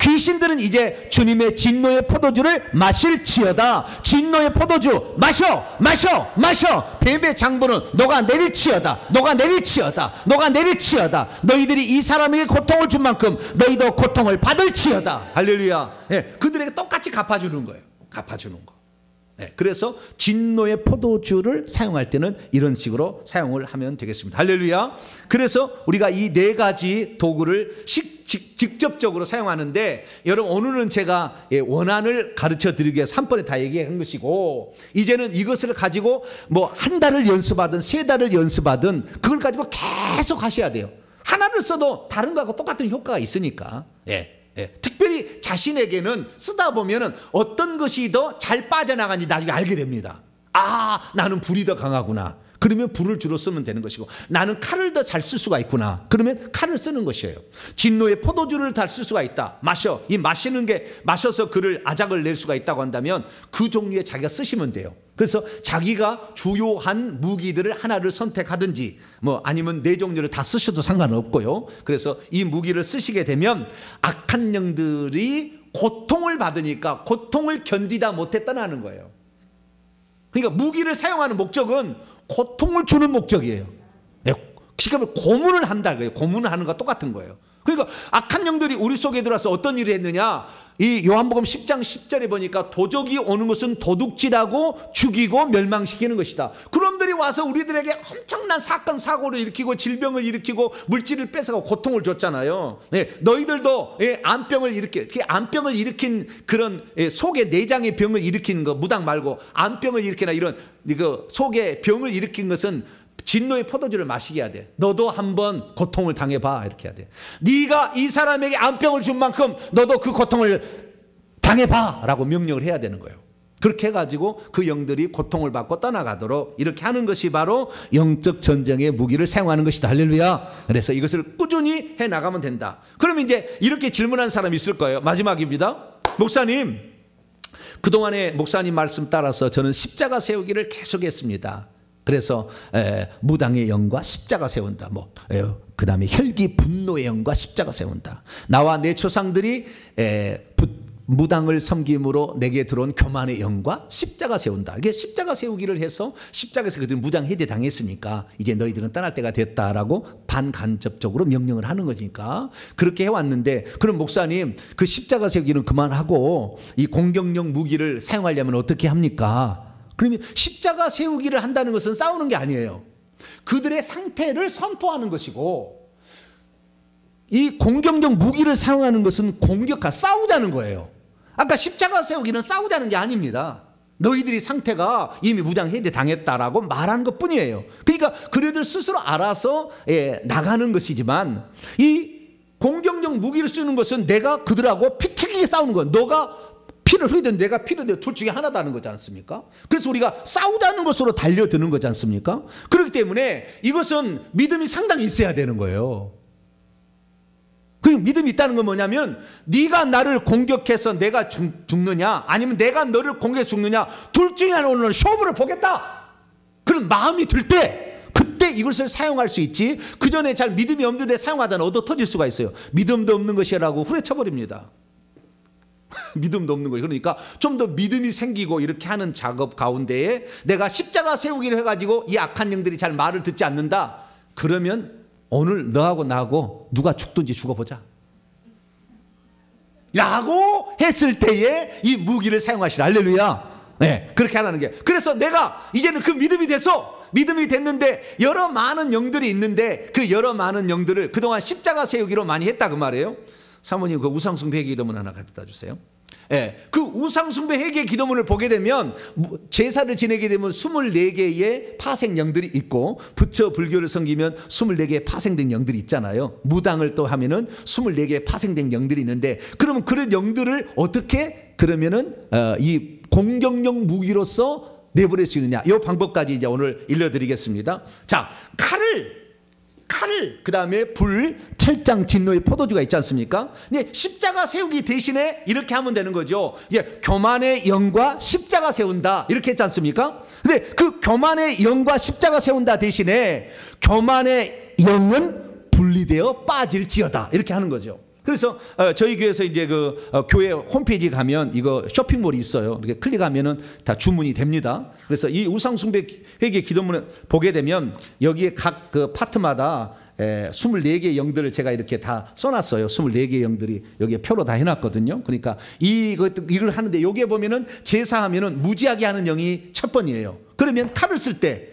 귀신들은 이제 주님의 진노의 포도주를 마실지어다. 진노의 포도주 마셔. 뱀의 장부는 녹아내릴지어다. 너희들이 이 사람에게 고통을 준 만큼 너희도 고통을 받을지어다. 할렐루야. 예, 그들에게 똑같이 갚아주는 거예요. 갚아주는 거. 네, 그래서 진노의 포도주를 사용할 때는 이런 식으로 사용을 하면 되겠습니다. 할렐루야. 그래서 우리가 이 네 가지 도구를 직접적으로 사용하는데 여러분 오늘은 제가 원한을 가르쳐 드리기 위해서 한 번에 다 얘기한 것이고 이제는 이것을 가지고 뭐 한 달을 연습하든 세 달을 연습하든 그걸 가지고 계속 하셔야 돼요. 하나를 써도 다른 거하고 똑같은 효과가 있으니까. 특별히 자신에게는 쓰다 보면은 어떤 것이 더 잘 빠져나가는지 나중에 알게 됩니다. 아, 나는 불이 더 강하구나. 그러면 불을 주로 쓰면 되는 것이고, 나는 칼을 더 잘 쓸 수가 있구나. 그러면 칼을 쓰는 것이에요. 진노의 포도주를 잘 쓸 수가 있다. 마셔. 이 마시는 게 마셔서 그를 아작을 낼 수가 있다고 한다면 그 종류에 자기가 쓰시면 돼요. 그래서 자기가 주요한 무기들을 하나를 선택하든지 뭐 아니면 네 종류를 다 쓰셔도 상관없고요. 그래서 이 무기를 쓰시게 되면 악한 영들이 고통을 받으니까 고통을 견디다 못해 떠나는 거예요. 그러니까 무기를 사용하는 목적은 고통을 주는 목적이에요. 그러니까 고문을 한다. 고문을 하는 것과 똑같은 거예요. 그러니까 악한 영들이 우리 속에 들어와서 어떤 일을 했느냐, 이 요한복음 10장 10절에 보니까 도적이 오는 것은 도둑질하고 죽이고 멸망시키는 것이다. 그놈들이 와서 우리들에게 엄청난 사건 사고를 일으키고 질병을 일으키고 물질을 뺏어가고 고통을 줬잖아요. 너희들도 암병을 일으킨 그런 속에 내장의 병을 일으키는 거, 무당 말고 암병을 일으키나 이런 속에 병을 일으킨 것은 진노의 포도주를 마시게 해야 돼. 너도 한번 고통을 당해봐. 이렇게 해야 돼. 네가 이 사람에게 암병을 준 만큼 너도 그 고통을 당해봐 라고 명령을 해야 되는 거예요. 그렇게 해가지고 그 영들이 고통을 받고 떠나가도록 이렇게 하는 것이 바로 영적 전쟁의 무기를 사용하는 것이다. 할렐루야. 그래서 이것을 꾸준히 해나가면 된다. 그러면 이제 이렇게 질문하는 사람이 있을 거예요. 마지막입니다. 목사님, 그동안에 목사님 말씀 따라서 저는 십자가 세우기를 계속했습니다. 그래서 무당의 영과 십자가 세운다. 그 다음에 혈기 분노의 영과 십자가 세운다. 나와 내 조상들이 무당을 섬김으로 내게 들어온 교만의 영과 십자가 세운다. 이게 십자가 세우기를 해서 십자가에서 그들은 무당 해제 당했으니까 이제 너희들은 떠날 때가 됐다라고 반간접적으로 명령을 하는 거니까 그렇게 해왔는데, 그럼 목사님 그 십자가 세우기는 그만하고 이 공격용 무기를 사용하려면 어떻게 합니까? 그러면 십자가 세우기를 한다는 것은 싸우는 게 아니에요. 그들의 상태를 선포하는 것이고, 이 공격적 무기를 사용하는 것은 싸우자는 거예요. 아까 십자가 세우기는 싸우자는 게 아닙니다. 너희들이 상태가 이미 무장 해제 당했다라고 말하는 것뿐이에요. 그러니까 그들들 스스로 알아서 나가는 것이지만, 이 공격적 무기를 쓰는 것은 내가 그들하고 피 튀기게 싸우는 거예요. 너가 피를 흘리든 내가 피를 흘리든 둘 중에 하나다는 거지 않습니까? 그래서 우리가 싸우자는 것으로 달려드는 거지 않습니까? 그렇기 때문에 이것은 믿음이 상당히 있어야 되는 거예요. 그 믿음이 있다는 건 뭐냐면, 네가 나를 공격해서 내가 죽느냐 아니면 내가 너를 공격해서 죽느냐, 둘 중에 하나는 쇼부를 보겠다, 그런 마음이 들 때 그때 이것을 사용할 수 있지, 그 전에 잘 믿음이 없는데 사용하다는 얻어 터질 수가 있어요. 믿음도 없는 것이라고 후려쳐버립니다. 믿음도 없는 거예요. 그러니까 좀 더 믿음이 생기고 이렇게 하는 작업 가운데에 내가 십자가 세우기를 해가지고 이 악한 영들이 잘 말을 듣지 않는다, 그러면 오늘 너하고 나하고 누가 죽든지 죽어보자 라고 했을 때에 이 무기를 사용하시라. 할렐루야. 네, 그렇게 하라는 게. 그래서 내가 이제는 그 믿음이 됐는데 여러 많은 영들이 있는데 그 여러 많은 영들을 그동안 십자가 세우기로 많이 했다 그 말이에요. 사모님 그 우상숭배 회개 기도문 하나 갖다 주세요. 그 우상숭배 회개 기도문을 보게 되면 제사를 지내게 되면 24개의 파생 영들이 있고, 부처 불교를 섬기면 24개의 파생된 영들이 있잖아요. 무당을 또 하면은 24개의 파생된 영들이 있는데, 그러면 그런 영들을 어떻게 그러면은 이 공격용 무기로서 내버릴 수 있느냐, 이 방법까지 이제 오늘 일러드리겠습니다. 자, 칼, 그 다음에 불, 철장, 진노의 포도주가 있지 않습니까? 십자가 세우기 대신에 이렇게 하면 되는 거죠. 교만의 영과 십자가 세운다 이렇게 했지 않습니까? 근데 그 교만의 영과 십자가 세운다 대신에 교만의 영은 분리되어 빠질지어다 이렇게 하는 거죠. 그래서 저희 교회에서 이제 그 교회 홈페이지 가면 이거 쇼핑몰이 있어요. 이렇게 클릭하면은 다 주문이 됩니다. 그래서 이 우상숭배 회개 기도문을 보게 되면 여기에 각 그 파트마다 24개의 영들을 제가 이렇게 다 써놨어요. 24개의 영들이 여기에 표로 다 해놨거든요. 그러니까 이걸 하는데 여기에 보면은 제사하면은 무지하게 하는 영이 첫 번이에요. 그러면 칼을 쓸 때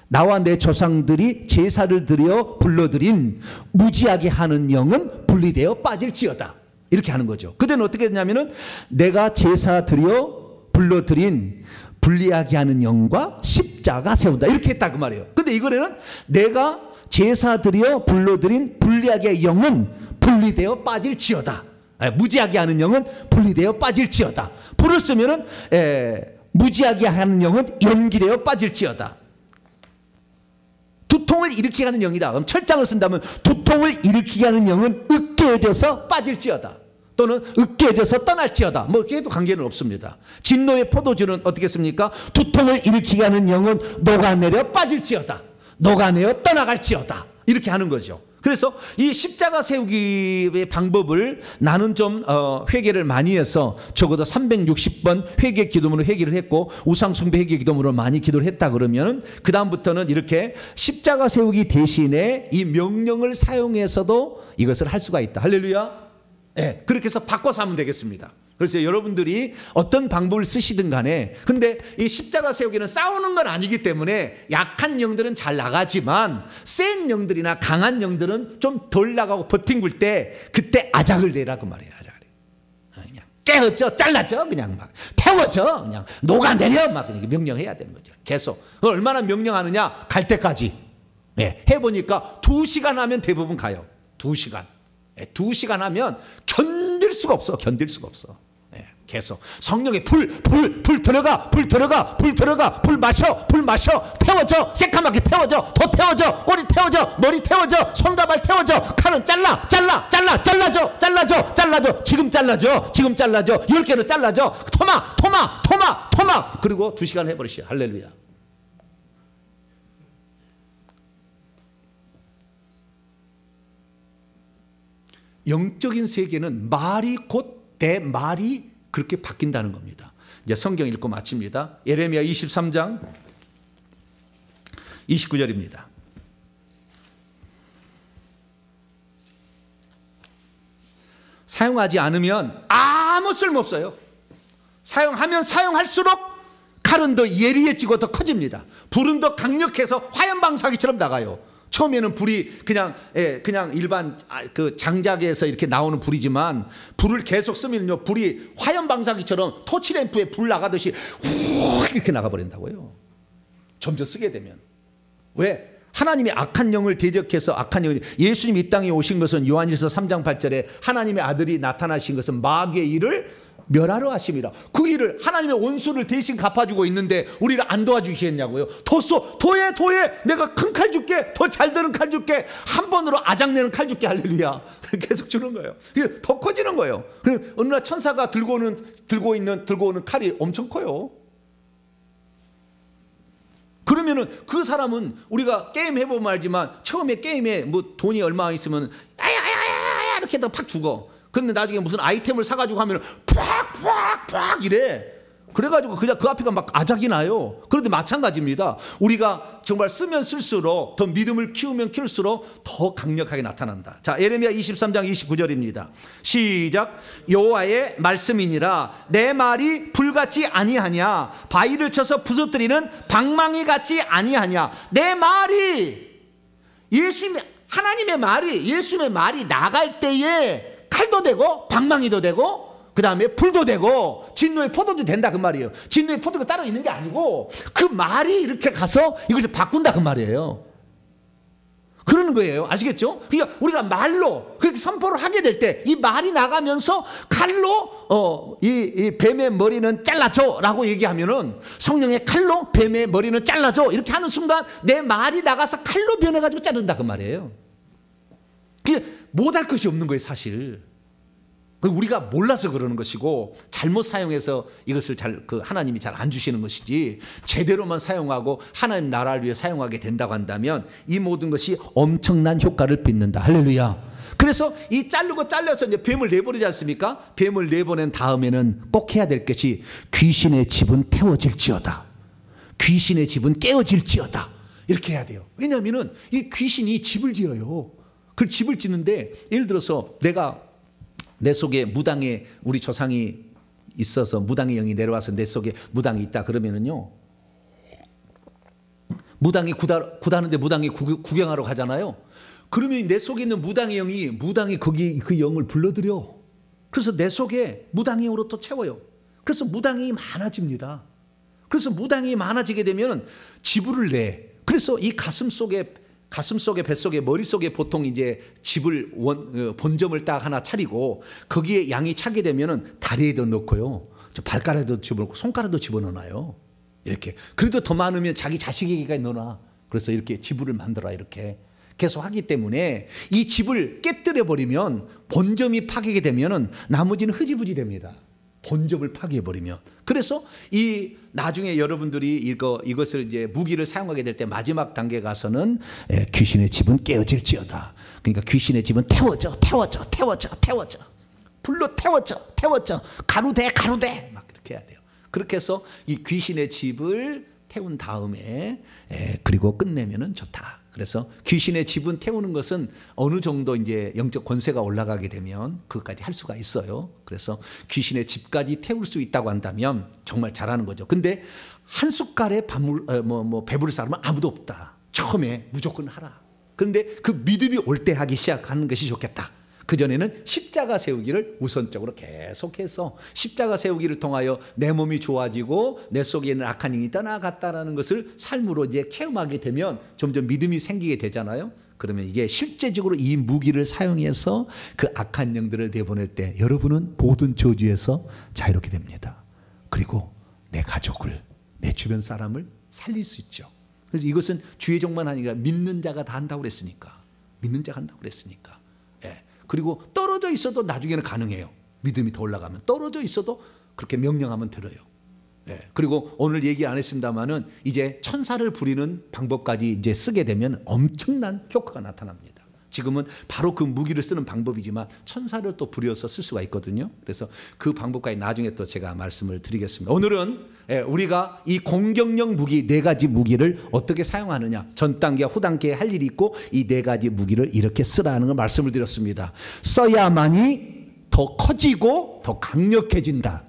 나와 내 조상들이 제사를 드려 불러들인 무지하게 하는 영은 분리되어 빠질지어다 이렇게 하는 거죠. 그때는 어떻게 했냐면은 내가 제사 드려 불러들인 불리하게 하는 영과 십자가 세운다 이렇게 했다 그 말이에요. 근데 이거는 내가 제사 드려 불러들인 불리하게 영은 분리되어 빠질지어다, 무지하게 하는 영은 분리되어 빠질지어다. 불을 쓰면은 무지하게 하는 영은 연기되어 빠질지어다. 두통을 일으키게 하는 영이다. 그럼 철장을 쓴다면 두통을 일으키게 하는 영은 으깨어져서 빠질지어다. 또는 으깨어져서 떠날지어다. 뭐 그게도 관계는 없습니다. 진노의 포도주는 어떻게 씁니까? 두통을 일으키게 하는 영은 녹아내려 빠질지어다. 녹아내려 떠나갈지어다. 이렇게 하는 거죠. 그래서 이 십자가 세우기의 방법을 나는 좀 회개를 많이 해서 적어도 360번 회개 기도문으로 회개를 했고 우상숭배 회개 기도문으로 많이 기도를 했다 그러면 그 다음부터는 이렇게 십자가 세우기 대신에 이 명령을 사용해서도 이것을 할 수가 있다. 할렐루야. 네, 그렇게 해서 바꿔서 하면 되겠습니다. 그래서 여러분들이 어떤 방법을 쓰시든 간에 근데 이 십자가 세우기는 싸우는 건 아니기 때문에 약한 영들은 잘 나가지만 센 영들이나 강한 영들은 좀 덜 나가고 버팅굴 때 그때 아작을 내라 그 말이에요. 아작을. 그냥 깨어져 잘라져 그냥 막 태워져 그냥 녹아내려 막 그냥 명령해야 되는 거죠. 계속 얼마나 명령하느냐 갈 때까지. 네, 해보니까 2시간 하면 대부분 가요. 2시간. 2시간 하면 견딜 수가 없어. 견딜 수가 없어. 계속 성령의 불 들어가 불 들어가 불 들어가 불 마셔 태워져 새까맣게 태워져 더 태워져 꼬리 태워져 머리 태워져 손과 발 태워져 칼은 잘라줘 지금 잘라줘 10개로 잘라줘 토막 그리고 2시간 해버리시오. 할렐루야. 영적인 세계는 말이 곧 내 말이 그렇게 바뀐다는 겁니다. 이제 성경 읽고 마칩니다. 예레미야 23장 29절입니다. 사용하지 않으면 아무 쓸모없어요. 사용하면 사용할수록 칼은 더 예리해지고 더 커집니다. 불은 더 강력해서 화염방사기처럼 나가요. 처음에는 불이 그냥 일반 그 장작에서 이렇게 나오는 불이지만 불을 계속 쓰면요 불이 화염 방사기처럼 토치램프에 불 나가듯이 훅 이렇게 나가버린다고요. 점점 쓰게 되면. 왜? 하나님의 악한 영을 대적해서 악한 영이 예수님이 이 땅에 오신 것은 요한일서 3장 8절에 하나님의 아들이 나타나신 것은 마귀의 일을 멸하러 하심이라. 그 일을 하나님의 원수를 대신 갚아주고 있는데 우리를 안 도와주시겠냐고요. 더 써. 더해. 내가 큰 칼 줄게. 더 잘 드는 칼 줄게. 한 번으로 아작내는 칼 줄게. 할렐루야. 계속 주는 거예요. 더 커지는 거예요. 어느 날 천사가 들고 오는 칼이 엄청 커요. 그러면은 그 사람은 우리가 게임 해보면 알지만 처음에 게임에 뭐 돈이 얼마 있으면 아야 이렇게 팍 죽어. 근데 나중에 무슨 아이템을 사가지고 하면 팍 이래. 그래가지고 그냥 그 앞에가 막 아작이 나요. 그런데 마찬가지입니다. 우리가 정말 쓰면 쓸수록 더 믿음을 키우면 키울수록 더 강력하게 나타난다. 자, 예레미야 23장 29절입니다. 시작. 여호와의 말씀이니라 내 말이 불같이 아니하냐 바위를 쳐서 부서뜨리는 방망이 같지 아니하냐. 내 말이 하나님의 말이 예수님의 말이 나갈 때에 칼도 되고 방망이도 되고 그 다음에 불도 되고 진노의 포도도 된다 그 말이에요. 진노의 포도가 따로 있는 게 아니고 그 말이 이렇게 가서 이것을 바꾼다 그 말이에요. 그러는 거예요. 아시겠죠? 그러니까 우리가 말로 그렇게 선포를 하게 될 때 이 말이 나가면서 칼로 이 뱀의 머리는 잘라줘 라고 얘기하면은 성령의 칼로 뱀의 머리는 잘라줘 이렇게 하는 순간 내 말이 나가서 칼로 변해가지고 자른다 그 말이에요. 그게 못할 것이 없는 거예요 사실. 우리가 몰라서 그러는 것이고 잘못 사용해서 이것을 하나님이 잘 안 주시는 것이지 제대로만 사용하고 하나님 나라를 위해 사용하게 된다고 한다면 이 모든 것이 엄청난 효과를 빚는다. 할렐루야. 그래서 이 잘라서 이제 뱀을 내보내지 않습니까? 뱀을 내보낸 다음에는 꼭 해야 될 것이 귀신의 집은 태워질지어다. 귀신의 집은 깨어질지어다. 이렇게 해야 돼요. 왜냐하면 이 귀신이 집을 지어요. 그 집을 짓는데 예를 들어서 내 속에 무당의 우리 조상이 있어서 무당의 영이 내려와서 내 속에 무당이 있다 그러면은요 무당이 굿하는데 무당이 구경하러 가잖아요. 그러면 내 속에 있는 무당이 거기 그 영을 불러들여. 그래서 내 속에 무당의 영으로 또 채워요. 그래서 무당이 많아집니다. 그래서 무당이 많아지게 되면 지불을 내. 그래서 이 가슴 속에 뱃속에 머릿속에 보통 이제 집을 본점을 딱 하나 차리고 거기에 양이 차게 되면은 다리에도 넣고요. 발가락에도 집어넣고 손가락도 집어넣어요. 이렇게. 그래도 더 많으면 자기 자식에게까지 넣어놔. 그래서 이렇게 지부를 만들어 이렇게 계속 하기 때문에 이 집을 깨뜨려 버리면 본점이 파괴가 되면은 나머지는 흐지부지 됩니다. 본점을 파괴해 버리면. 그래서 이 나중에 여러분들이 이것을 이제 무기를 사용하게 될 때 마지막 단계 가서는 귀신의 집은 깨어질지어다. 그러니까 귀신의 집은 태워져 불로 태워져 가루대 막 이렇게 해야 돼요. 그렇게 해서 이 귀신의 집을 태운 다음에 그리고 끝내면은 좋다. 그래서 귀신의 집은 태우는 것은 어느 정도 이제 영적 권세가 올라가게 되면 그것까지 할 수가 있어요. 그래서 귀신의 집까지 태울 수 있다고 한다면 정말 잘하는 거죠. 근데 한 숟갈에 배부를 사람은 아무도 없다. 처음에 무조건 하라. 그런데 그 믿음이 올 때 하기 시작하는 것이 좋겠다. 그전에는 십자가 세우기를 우선적으로 계속해서 십자가 세우기를 통하여 내 몸이 좋아지고 내 속에 있는 악한 영이 떠나갔다라는 것을 삶으로 이제 체험하게 되면 점점 믿음이 생기게 되잖아요. 그러면 이게 실제적으로 이 무기를 사용해서 그 악한 영들을 내보낼 때 여러분은 모든 저주에서 자유롭게 됩니다. 그리고 내 가족을, 내 주변 사람을 살릴 수 있죠. 그래서 이것은 주의 종만 아니라 믿는 자가 다 한다고 그랬으니까. 믿는 자가 한다고 그랬으니까. 그리고 떨어져 있어도 나중에는 가능해요. 믿음이 더 올라가면 떨어져 있어도 그렇게 명령하면 들어요. 그리고 오늘 얘기 안 했습니다만은 이제 천사를 부리는 방법까지 이제 쓰게 되면 엄청난 효과가 나타납니다. 지금은 바로 그 무기를 쓰는 방법이지만 천사를 또 부려서 쓸 수가 있거든요. 그래서 그 방법까지 나중에 또 제가 말씀을 드리겠습니다. 오늘은 우리가 이 공격력 무기 4가지 무기를 어떻게 사용하느냐, 전 단계와 후 단계에 할 일이 있고 이 4가지 무기를 이렇게 쓰라는 걸 말씀을 드렸습니다. 써야만이 더 커지고 더 강력해진다.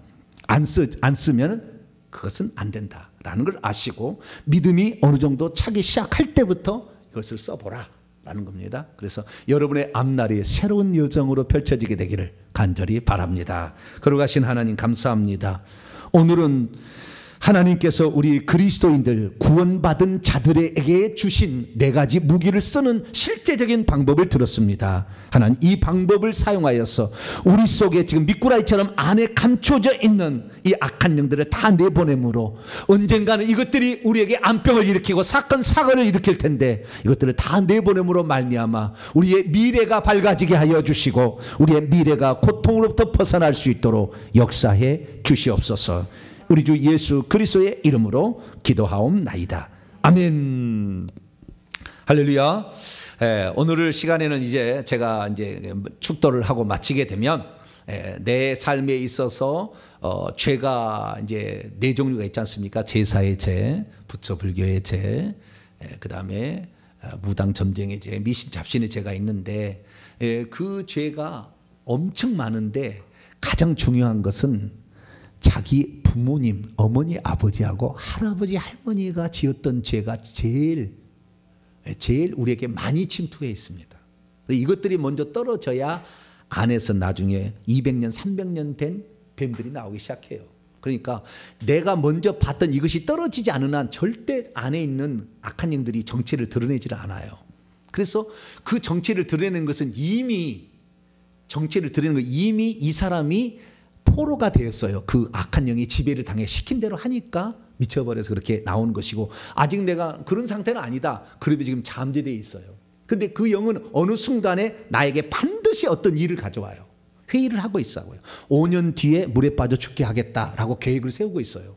안 쓰면 그것은 안 된다라는 걸 아시고 믿음이 어느 정도 차기 시작할 때부터 이것을 써보라 라는 겁니다. 그래서 여러분의 앞날이 새로운 여정으로 펼쳐지게 되기를 간절히 바랍니다. 거룩하신 하나님 감사합니다. 오늘은 하나님께서 우리 그리스도인들 구원받은 자들에게 주신 4가지 무기를 쓰는 실제적인 방법을 들었습니다. 하나님 이 방법을 사용하여서 우리 속에 지금 미꾸라지처럼 안에 감춰져 있는 이 악한 영들을 다 내보내므로 언젠가는 이것들이 우리에게 암병을 일으키고 사건을 일으킬 텐데 이것들을 다 내보내므로 말미암아 우리의 미래가 밝아지게 하여 주시고 우리의 미래가 고통으로부터 벗어날 수 있도록 역사해 주시옵소서. 우리 주 예수 그리스도의 이름으로 기도하옵나이다. 아멘. 할렐루야. 오늘 시간에는 이제 제가 이제 축도를 하고 마치게 되면 내 삶에 있어서 죄가 이제 4종류가 있지 않습니까? 제사의 죄, 부처 불교의 죄, 그 다음에 무당 점쟁의 죄, 미신 잡신의 죄가 있는데 그 죄가 엄청 많은데 가장 중요한 것은 자기 부모님, 어머니, 아버지하고 할아버지, 할머니가 지었던 죄가 제일 우리에게 많이 침투해 있습니다. 이것들이 먼저 떨어져야 안에서 나중에 200년, 300년 된 뱀들이 나오기 시작해요. 그러니까 내가 먼저 봤던 이것이 떨어지지 않은 한 절대 안에 있는 악한 영들이 정체를 드러내질 않아요. 그래서 그 정체를 드러내는 것은 이미 이 사람이 포로가 되었어요. 그 악한 영이 지배를 당해 시킨 대로 하니까 미쳐버려서 그렇게 나오는 것이고 아직 내가 그런 상태는 아니다. 그래도 지금 잠재되어 있어요. 근데 그 영은 어느 순간에 나에게 반드시 어떤 일을 가져와요. 회의를 하고 있어요. 5년 뒤에 물에 빠져 죽게 하겠다라고 계획을 세우고 있어요.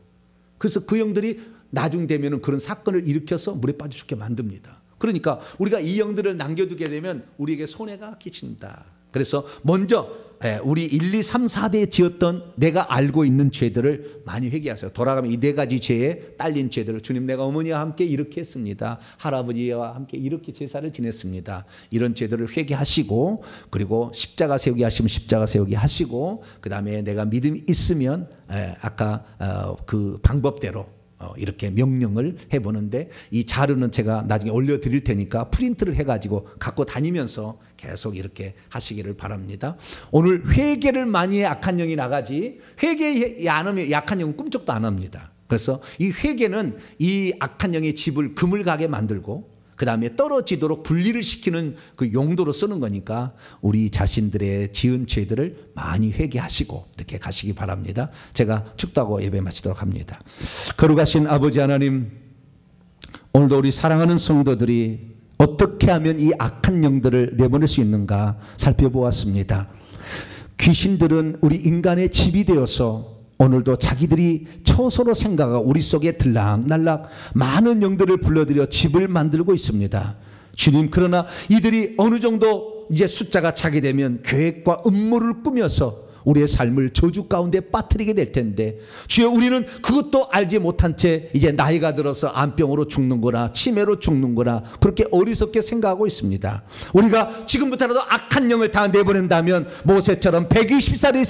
그래서 그 영들이 나중 되면 그런 사건을 일으켜서 물에 빠져 죽게 만듭니다. 그러니까 우리가 이 영들을 남겨두게 되면 우리에게 손해가 끼친다. 그래서 먼저 우리 1, 2, 3, 4대에 지었던 내가 알고 있는 죄들을 많이 회개하세요. 돌아가면 이 4가지 죄에 딸린 죄들을 주님 내가 어머니와 함께 이렇게 했습니다. 할아버지와 함께 이렇게 제사를 지냈습니다. 이런 죄들을 회개하시고 그리고 십자가 세우기 하시면 십자가 세우기 하시고 그 다음에 내가 믿음이 있으면 아까 그 방법대로 이렇게 명령을 해보는데 이 자료는 제가 나중에 올려드릴 테니까 프린트를 해가지고 갖고 다니면서 계속 이렇게 하시기를 바랍니다. 오늘 회개를 많이 해 악한 영이 나가지 회개 안 하면 약한 영은 꿈쩍도 안 합니다. 그래서 이 회개는 이 악한 영의 집을 그물 가게 만들고 그 다음에 떨어지도록 분리를 시키는 그 용도로 쓰는 거니까 우리 자신들의 지은 죄들을 많이 회개하시고 이렇게 가시기 바랍니다. 제가 축도하고 예배 마치도록 합니다. 거룩하신 아버지 하나님, 오늘도 우리 사랑하는 성도들이 어떻게 하면 이 악한 영들을 내보낼 수 있는가 살펴보았습니다. 귀신들은 우리 인간의 집이 되어서 오늘도 자기들이 처소로 생각하고 우리 속에 들락날락 많은 영들을 불러들여 집을 만들고 있습니다. 주님, 그러나 이들이 어느 정도 이제 숫자가 차게 되면 계획과 음모를 꾸며서 우리의 삶을 저주 가운데 빠뜨리게 될 텐데, 주여, 우리는 그것도 알지 못한 채 이제 나이가 들어서 암병으로 죽는구나, 치매로 죽는구나, 그렇게 어리석게 생각하고 있습니다. 우리가 지금부터라도 악한 영을 다 내보낸다면 모세처럼 120살이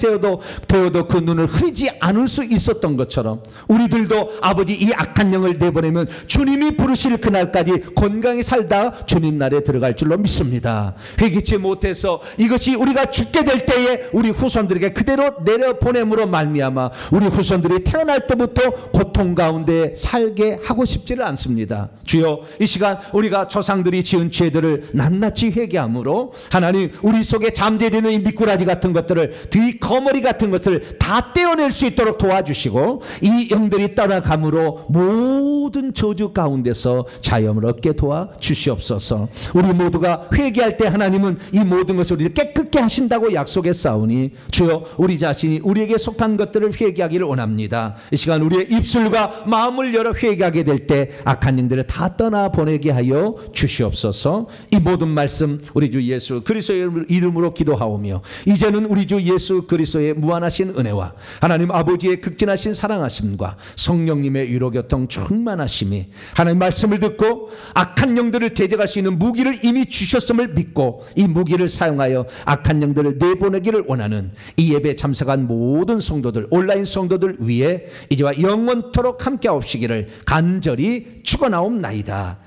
되어도 그 눈을 흐리지 않을 수 있었던 것처럼 우리들도 아버지 이 악한 영을 내보내면 주님이 부르실 그날까지 건강히 살다 주님 날에 들어갈 줄로 믿습니다. 회개치 못해서 이것이 우리가 죽게 될 때에 우리 후손들에게 그대로 내려보냄으로 말미암아 우리 후손들이 태어날 때부터 고통 가운데 살게 하고 싶지를 않습니다. 주여, 이 시간 우리가 조상들이 지은 죄들을 낱낱이 회개함으로 하나님, 우리 속에 잠재되는 이 미꾸라지 같은 것들을, 이 거머리 같은 것을 다 떼어낼 수 있도록 도와주시고, 이 영들이 떠나감으로 모든 저주 가운데서 자유함을 얻게 도와주시옵소서. 우리 모두가 회개할 때 하나님은 이 모든 것을 우리를 깨끗게 하신다고 약속했사오니 주여, 우리 자신이 우리에게 속한 것들을 회개하기를 원합니다. 이 시간 우리의 입술과 마음을 열어 회개하게 될 때 악한 영들을 다 떠나보내게 하여 주시옵소서. 이 모든 말씀 우리 주 예수 그리스도의 이름으로 기도하오며, 이제는 우리 주 예수 그리스도의 무한하신 은혜와 하나님 아버지의 극진하신 사랑하심과 성령님의 위로교통 충만하심이, 하나님 말씀을 듣고 악한 영들을 대적할 수 있는 무기를 이미 주셨음을 믿고 이 무기를 사용하여 악한 영들을 내보내기를 원하는 이 예배 참석한 모든 성도들, 온라인 성도들 위해 이제와 영원토록 함께 하옵시기를 간절히 축원하옵나이다.